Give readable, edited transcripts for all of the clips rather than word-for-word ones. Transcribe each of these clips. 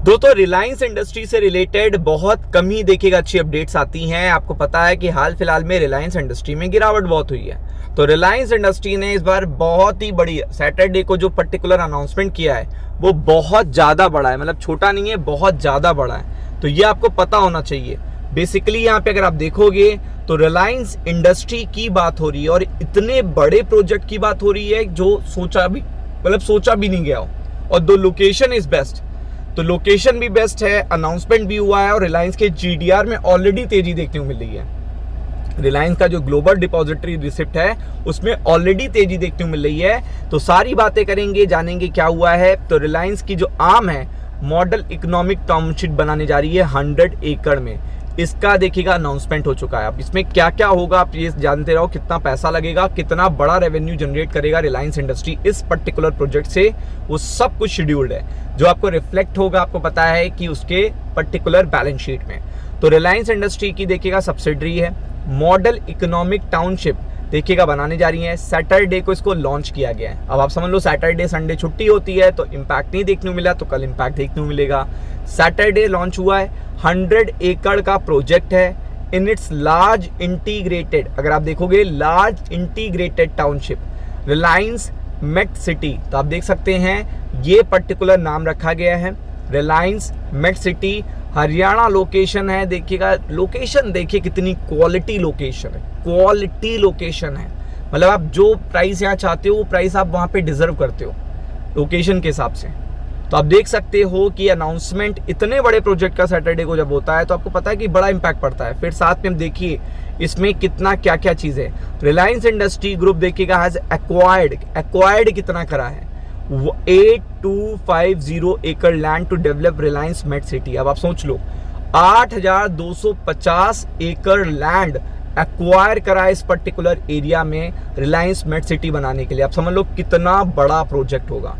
दोस्तों रिलायंस इंडस्ट्री से रिलेटेड बहुत कम ही देखिएगा अच्छी अपडेट्स आती हैं। आपको पता है कि हाल फिलहाल में रिलायंस इंडस्ट्री में गिरावट बहुत हुई है। तो रिलायंस इंडस्ट्री ने इस बार बहुत ही बड़ी सैटरडे को जो पर्टिकुलर अनाउंसमेंट किया है वो बहुत ज़्यादा बड़ा है, मतलब छोटा नहीं है, बहुत ज़्यादा बड़ा है। तो ये आपको पता होना चाहिए। बेसिकली यहाँ पे अगर आप देखोगे तो रिलायंस इंडस्ट्री की बात हो रही है और इतने बड़े प्रोजेक्ट की बात हो रही है जो सोचा भी नहीं गया हो। और दो लोकेशन इज बेस्ट, तो लोकेशन भी बेस्ट है, अनाउंसमेंट भी हुआ है और रिलायंस के जीडीआर में ऑलरेडी तेजी देखने को मिल रही है। रिलायंस का जो ग्लोबल डिपॉजिटरी रिसिप्ट है उसमें ऑलरेडी तेजी देखने को मिल रही है। तो सारी बातें करेंगे, जानेंगे क्या हुआ है। तो रिलायंस की जो आर्म है मॉडल इकोनॉमिक टाउनशिप बनाने जा रही है 100 एकड़ में। इसका देखिएगा अनाउंसमेंट हो चुका है। अब इसमें क्या क्या होगा आप ये जानते रहो, कितना पैसा लगेगा, कितना बड़ा रेवेन्यू जनरेट करेगा रिलायंस इंडस्ट्री इस पर्टिकुलर प्रोजेक्ट से, वो सब कुछ शेड्यूल्ड है जो आपको रिफ्लेक्ट होगा, आपको पता है कि उसके पर्टिकुलर बैलेंस शीट में। तो रिलायंस इंडस्ट्री की देखिएगा सब्सिडरी है मॉडल इकोनॉमिक टाउनशिप, देखिएगा बनाने जा रही है। सैटरडे को इसको लॉन्च किया गया है। अब आप समझ लो सैटरडे संडे छुट्टी होती है तो इम्पैक्ट नहीं देखने को मिला, तो कल इम्पैक्ट देखने को मिलेगा। सैटरडे लॉन्च हुआ है, 100 एकड़ का प्रोजेक्ट है इन इट्स लार्ज इंटीग्रेटेड, अगर आप देखोगे large integrated township Reliance MET City. तो आप देख सकते हैं ये पर्टिकुलर नाम रखा गया है रिलायंस मेट सिटी, हरियाणा लोकेशन है। देखिएगा लोकेशन, देखिए कितनी क्वालिटी लोकेशन है, क्वालिटी लोकेशन है। मतलब आप जो प्राइस यहाँ चाहते हो वो प्राइस आप वहाँ पे डिजर्व करते हो लोकेशन के हिसाब से। तो आप देख सकते हो कि अनाउंसमेंट इतने बड़े प्रोजेक्ट का सैटरडे को जब होता है तो आपको पता है कि बड़ा इंपैक्ट पड़ता है। फिर साथ में हम देखिए इसमें कितना क्या क्या चीज़ है। रिलायंस इंडस्ट्री ग्रुप देखिएगा हैज एक्वायर्ड कितना करा है 8250 एकड़ land to develop Reliance MET City. अब आप सोच लो 8250 एकड़ लैंड एक्वायर करा है इस पर्टिकुलर एरिया में रिलायंस मेट सिटी बनाने के लिए। आप समझ लो कितना बड़ा प्रोजेक्ट होगा।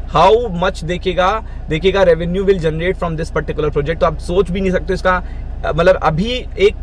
हाउ मच देखिएगा revenue will generate from this particular project. तो आप सोच भी नहीं सकते इसका, मतलब अभी एक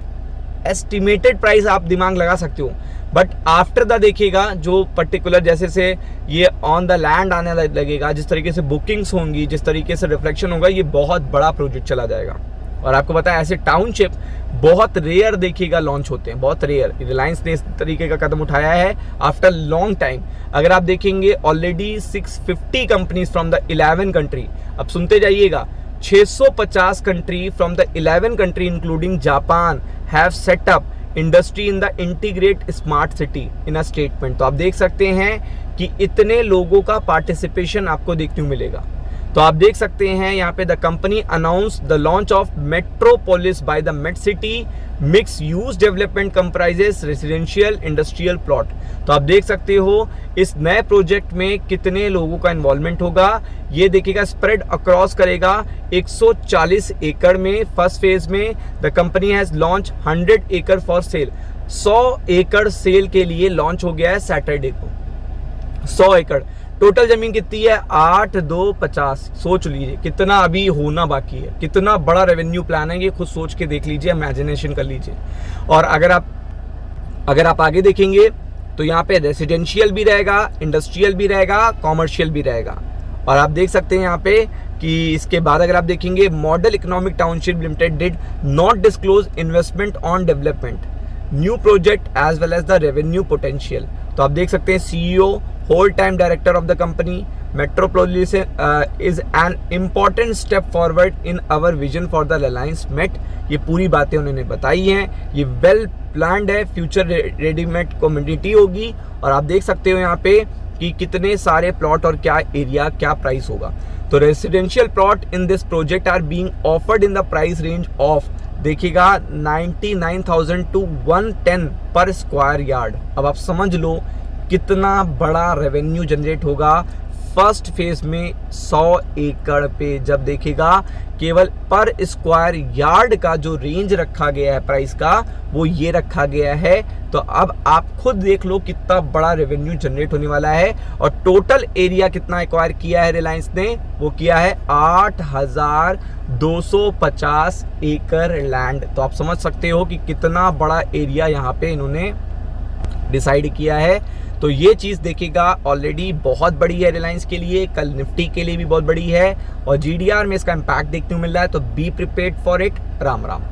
एस्टिमेटेड प्राइस आप दिमाग लगा सकते हो, बट आफ्टर द देखिएगा जो पर्टिकुलर जैसे से ये ऑन द लैंड आने लगेगा, जिस तरीके से बुकिंग्स होंगी, जिस तरीके से रिफ्लेक्शन होगा, ये बहुत बड़ा प्रोजेक्ट चला जाएगा। और आपको पता है ऐसे टाउनशिप बहुत रेयर देखिएगा लॉन्च होते हैं, बहुत रेयर। रिलायंस ने इस तरीके का कदम उठाया है आफ्टर लॉन्ग टाइम। अगर आप देखेंगे already 650 companies from the 11 country, अब सुनते जाइएगा 650 country from the 11 country including Japan have set up industry in the integrate smart city in a statement. तो आप देख सकते हैं कि इतने लोगों का पार्टिसिपेशन आपको देखने को मिलेगा। तो आप देख सकते हैं यहाँ पे the company announce the launch of metropolis by the MET City mix use development comprises residential industrial plot. तो आप देख सकते हो इस नए प्रोजेक्ट में कितने लोगों का इन्वॉल्वमेंट होगा। ये देखिएगा स्प्रेड अक्रॉस करेगा 140 एकड़ में। फर्स्ट फेज में द कंपनी हैज लॉन्च 100 एकड़ फॉर सेल, 100 एकड़ सेल के लिए लॉन्च हो गया है सैटरडे को। 100 एकड़ टोटल जमीन कितनी है 8250। सोच लीजिए कितना अभी होना बाकी है, कितना बड़ा रेवेन्यू प्लान है, ये खुद सोच के देख लीजिए, इमेजिनेशन कर लीजिए। और अगर आप आगे देखेंगे तो यहाँ पे रेसिडेंशियल भी रहेगा, इंडस्ट्रियल भी रहेगा, कॉमर्शियल भी रहेगा। और आप देख सकते हैं यहाँ पे कि इसके बाद अगर आप देखेंगे model economic township limited did not disclose investment on development new project as well as the revenue potential. तो आप देख सकते हैं CEO whole time director of the company Metropolis is an important step forward in our vision for the Reliance Met। ये पूरी बातें उन्होंने बताई हैं, ये वेल प्लान्ड है, फ्यूचर रेडीमेड कम्युनिटी होगी। और आप देख सकते हो यहाँ पे कि कितने सारे प्लॉट और क्या एरिया, क्या प्राइस होगा। तो residential plot in this project are being offered in the price range of देखिएगा 99,000 to 110 पर स्क्वायर यार्ड। अब आप समझ लो कितना बड़ा रेवेन्यू जनरेट होगा फर्स्ट फेज में 100 एकड़ पे। जब देखिएगा केवल पर स्क्वायर यार्ड का जो रेंज रखा गया है प्राइस का वो ये रखा गया है। तो अब आप खुद देख लो कितना बड़ा रेवेन्यू जनरेट होने वाला है। और टोटल एरिया कितना एक्वायर किया है रिलायंस ने, वो किया है 8250 एकड़ लैंड। तो आप समझ सकते हो कि कितना बड़ा एरिया यहाँ पे इन्होंने डिसाइड किया है। तो ये चीज़ देखिएगा ऑलरेडी बहुत बड़ी है रिलायंस के लिए, कल निफ्टी के लिए भी बहुत बड़ी है, और GDR में इसका इम्पैक्ट देखने को मिल रहा है। तो be prepared for it. Ram Ram.